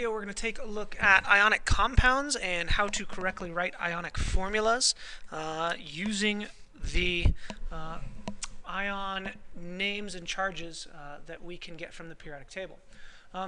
video, we're going to take a look at ionic compounds and how to correctly write ionic formulas using the ion names and charges that we can get from the periodic table.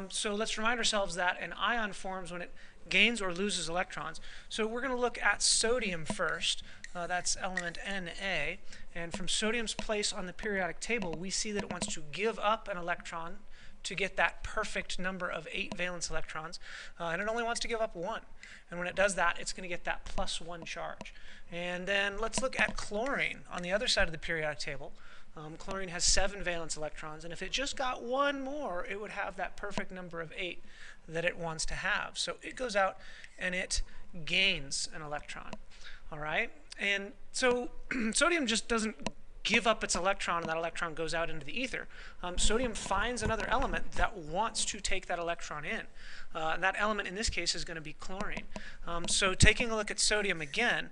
So let's remind ourselves that an ion forms when it gains or loses electrons. So we're going to look at sodium first. That's element Na. And from sodium's place on the periodic table, we see that it wants to give up an electron to get that perfect number of 8 valence electrons, and it only wants to give up 1. And when it does that, it's going to get that +1 charge. And then let's look at chlorine on the other side of the periodic table. Chlorine has 7 valence electrons, and if it just got 1 more, it would have that perfect number of 8 that it wants to have. So it goes out and it gains an electron. All right? And so sodium just doesn't give up its electron, and that electron goes out into the ether. Sodium finds another element that wants to take that electron in. And that element in this case is going to be chlorine. So taking a look at sodium again,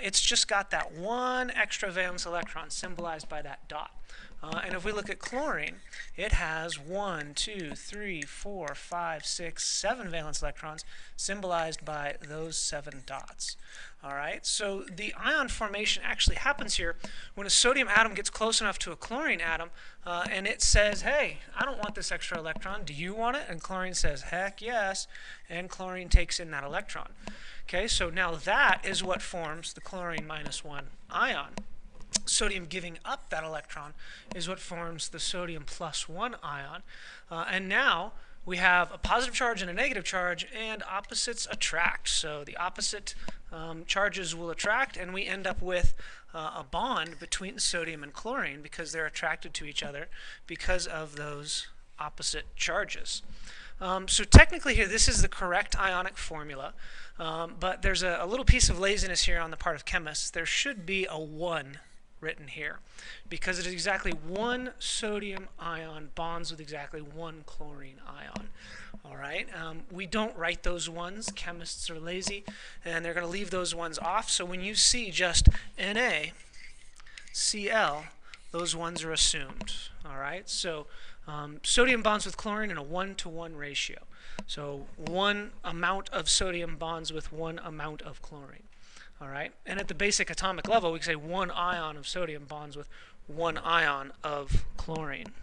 it's just got that 1 extra valence electron symbolized by that dot. And if we look at chlorine, it has 1, 2, 3, 4, 5, 6, 7 valence electrons symbolized by those 7 dots. All right, so the ion formation actually happens here when a sodium atom gets close enough to a chlorine atom and it says, hey, I don't want this extra electron. Do you want it? And chlorine says, heck yes, and chlorine takes in that electron. Okay, so now that is what forms the chlorine -1 ion. Sodium giving up that electron is what forms the sodium +1 ion. And now we have a positive charge and a negative charge, and opposites attract. So the opposite charges will attract, and we end up with a bond between sodium and chlorine because they're attracted to each other because of those opposite charges. So technically here, this is the correct ionic formula, but there's a little piece of laziness here on the part of chemists. There should be a 1 written here because it is exactly 1 sodium ion bonds with exactly 1 chlorine ion. All right, we don't write those ones. Chemists are lazy, and they're going to leave those ones off. So when you see just NaCl, those ones are assumed. All right, so sodium bonds with chlorine in a 1-to-1 ratio. So 1 amount of sodium bonds with 1 amount of chlorine. All right, and at the basic atomic level, we can say 1 ion of sodium bonds with 1 ion of chlorine.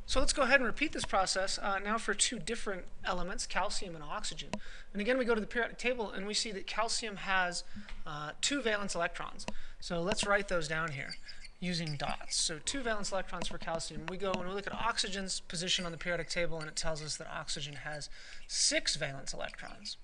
So let's go ahead and repeat this process now for 2 different elements, calcium and oxygen. And again, we go to the periodic table, and we see that calcium has 2 valence electrons. So let's write those down here using dots. So 2 valence electrons for calcium. We go and we look at oxygen's position on the periodic table, and it tells us that oxygen has 6 valence electrons.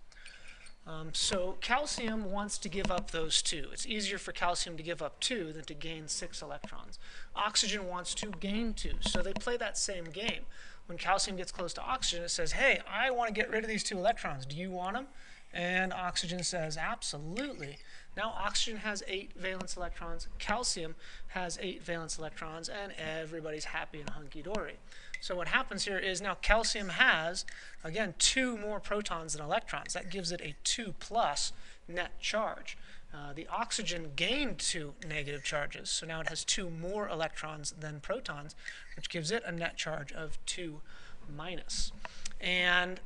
So calcium wants to give up those 2. It's easier for calcium to give up 2 than to gain 6 electrons. Oxygen wants to gain 2, so they play that same game. When calcium gets close to oxygen, it says, hey, I want to get rid of these 2 electrons. Do you want them? And oxygen says, absolutely. Now oxygen has 8 valence electrons, calcium has 8 valence electrons, and everybody's happy and hunky-dory. So what happens here is now calcium has, again, 2 more protons than electrons. That gives it a 2+ net charge. The oxygen gained 2 negative charges, so now it has 2 more electrons than protons, which gives it a net charge of 2-. And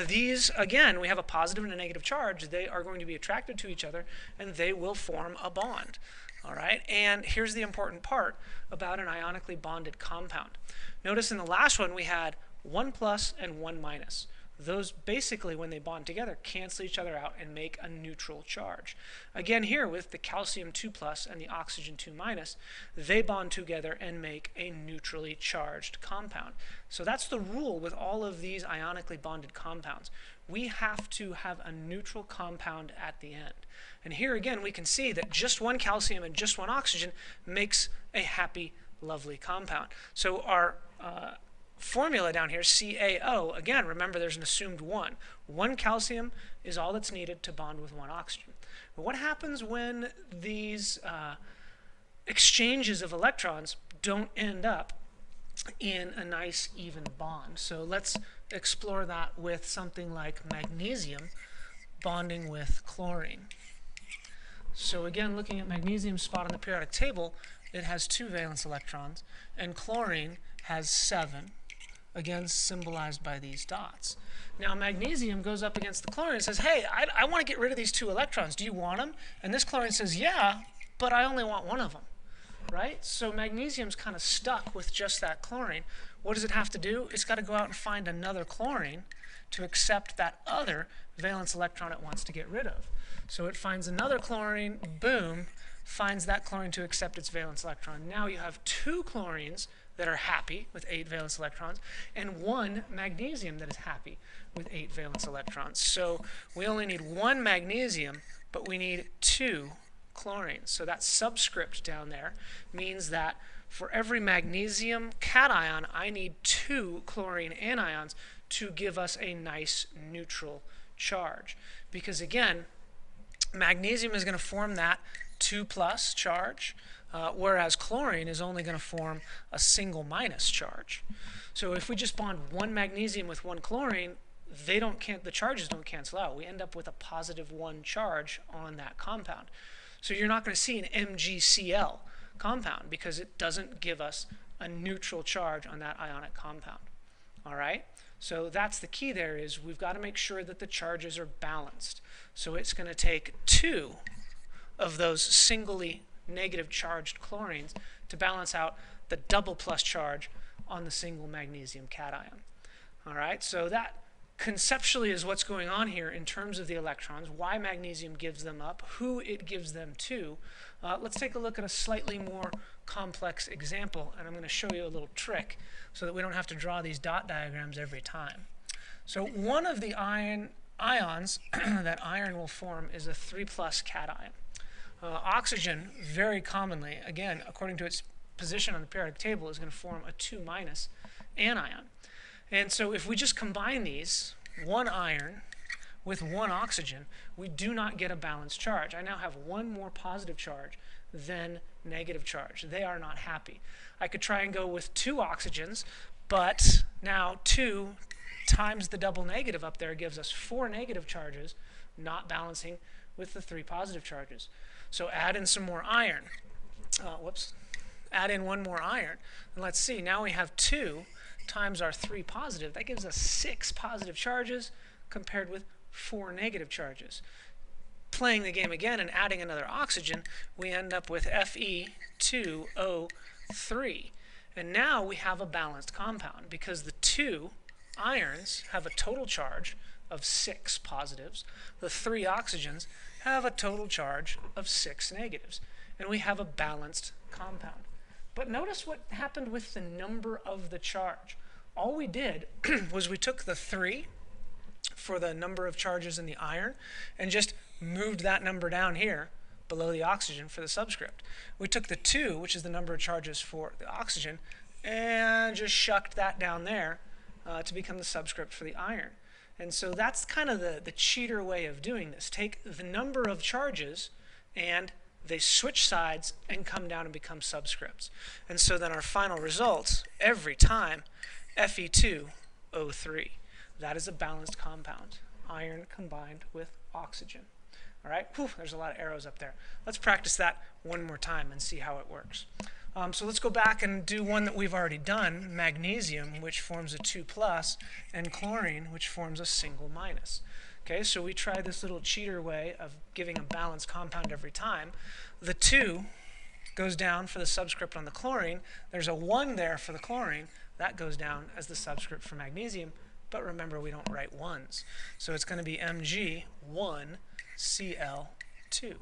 these, again, we have a positive and a negative charge. They are going to be attracted to each other, and they will form a bond. All right, and here's the important part about an ionically bonded compound. Notice in the last one we had 1+ and 1-. Those basically, when they bond together, cancel each other out and make a neutral charge. Again, here with the calcium 2+ and the oxygen 2-, they bond together and make a neutrally charged compound. So that's the rule with all of these ionically bonded compounds. We have to have a neutral compound at the end. And here again, we can see that just 1 calcium and just 1 oxygen makes a happy, lovely compound. So our formula down here, CaO, again, remember there's an assumed 1. 1 calcium is all that's needed to bond with 1 oxygen. But what happens when these exchanges of electrons don't end up in a nice, even bond? So let's explore that with something like magnesium bonding with chlorine. So again, looking at magnesium's spot on the periodic table, it has 2 valence electrons, and chlorine has 7. again symbolized by these dots. Now magnesium goes up against the chlorine and says, hey, I want to get rid of these 2 electrons. Do you want them? And this chlorine says, yeah, but I only want one of them. Right? So magnesium's kind of stuck with just that chlorine. What does it have to do? It's got to go out and find another chlorine to accept that other valence electron it wants to get rid of. So it finds another chlorine, boom, finds that chlorine to accept its valence electron. Now you have 2 chlorines that are happy with 8 valence electrons and 1 magnesium that is happy with 8 valence electrons. So we only need 1 magnesium, but we need 2 chlorines. So that subscript down there means that for every magnesium cation, I need 2 chlorine anions to give us a nice neutral charge. Because again, magnesium is going to form that 2+ charge, whereas chlorine is only going to form a single minus charge. So if we just bond 1 magnesium with 1 chlorine, the charges don't cancel out. We end up with a +1 charge on that compound. So you're not going to see an MgCl compound because it doesn't give us a neutral charge on that ionic compound. All right? So that's the key there, is we've got to make sure that the charges are balanced. So it's going to take 2 of those singly negative charged chlorines to balance out the double plus charge on the single magnesium cation. All right? So that conceptually is what's going on here in terms of the electrons, why magnesium gives them up, who it gives them to. Let's take a look at a slightly more complex example, and I'm going to show you a little trick so that we don't have to draw these dot diagrams every time. So one of the ions that iron will form is a 3+ cation. Oxygen, very commonly, again, according to its position on the periodic table, is going to form a 2- anion. And so if we just combine these, 1 iron with 1 oxygen, we do not get a balanced charge. I now have 1 more positive charge than negative charge. They are not happy. I could try and go with 2 oxygens, but now 2 times the double negative up there gives us 4 negative charges, not balancing with the 3 positive charges. So add in some more iron. Add in 1 more iron. And let's see, now we have 2 times our 3 positive. That gives us 6 positive charges compared with 4 negative charges. Playing the game again and adding another oxygen, we end up with Fe2O3. And now we have a balanced compound because the 2 irons have a total charge of 6 positives. The 3 oxygens have a total charge of 6 negatives. And we have a balanced compound. But notice what happened with the number of the charge. All we did was we took the 3 for the number of charges in the iron and just moved that number down here below the oxygen for the subscript. We took the 2, which is the number of charges for the oxygen, and just shucked that down there to become the subscript for the iron. And so that's kind of the cheater way of doing this. Take the number of charges and they switch sides and come down and become subscripts. And so then our final result, every time, Fe2O3. That is a balanced compound, iron combined with oxygen. All right, whew, there's a lot of arrows up there. Let's practice that one more time and see how it works. So let's go back and do one that we've already done, magnesium, which forms a 2+, and chlorine, which forms a single minus. Okay, so we try this little cheater way of giving a balanced compound every time. The 2 goes down for the subscript on the chlorine. There's a 1 there for the chlorine. That goes down as the subscript for magnesium. But remember, we don't write 1s. So it's going to be Mg1Cl2.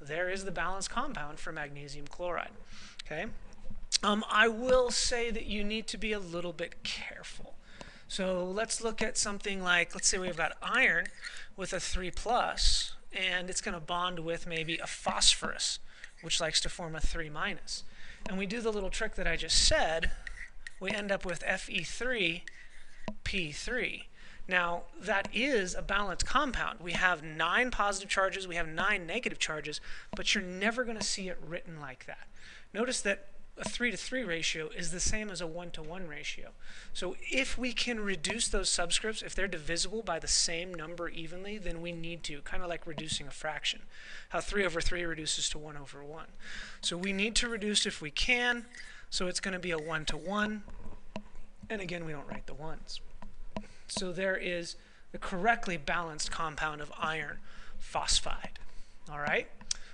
There is the balanced compound for magnesium chloride. Okay. I will say that you need to be a little bit careful. So let's look at something like, let's say we've got iron with a 3+, and it's going to bond with maybe a phosphorus, which likes to form a 3-. And we do the little trick that I just said. We end up with Fe3P3. Now, that is a balanced compound. We have 9 positive charges, we have 9 negative charges, but you're never going to see it written like that. Notice that a 3-to-3 ratio is the same as a 1-to-1 ratio. So if we can reduce those subscripts, if they're divisible by the same number evenly, then we need to, kind of like reducing a fraction. How 3/3 reduces to 1/1. So we need to reduce if we can, so it's going to be a 1-to-1. And again, we don't write the 1s. So there is the correctly balanced compound of iron phosphide. All right?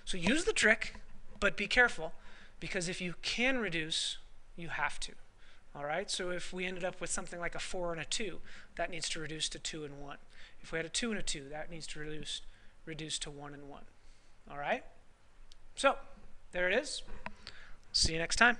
So use the trick, but be careful, because if you can reduce, you have to. All right? So if we ended up with something like a 4 and a 2, that needs to reduce to 2 and 1. If we had a 2 and a 2, that needs to reduce to 1 and 1. All right? So there it is. See you next time.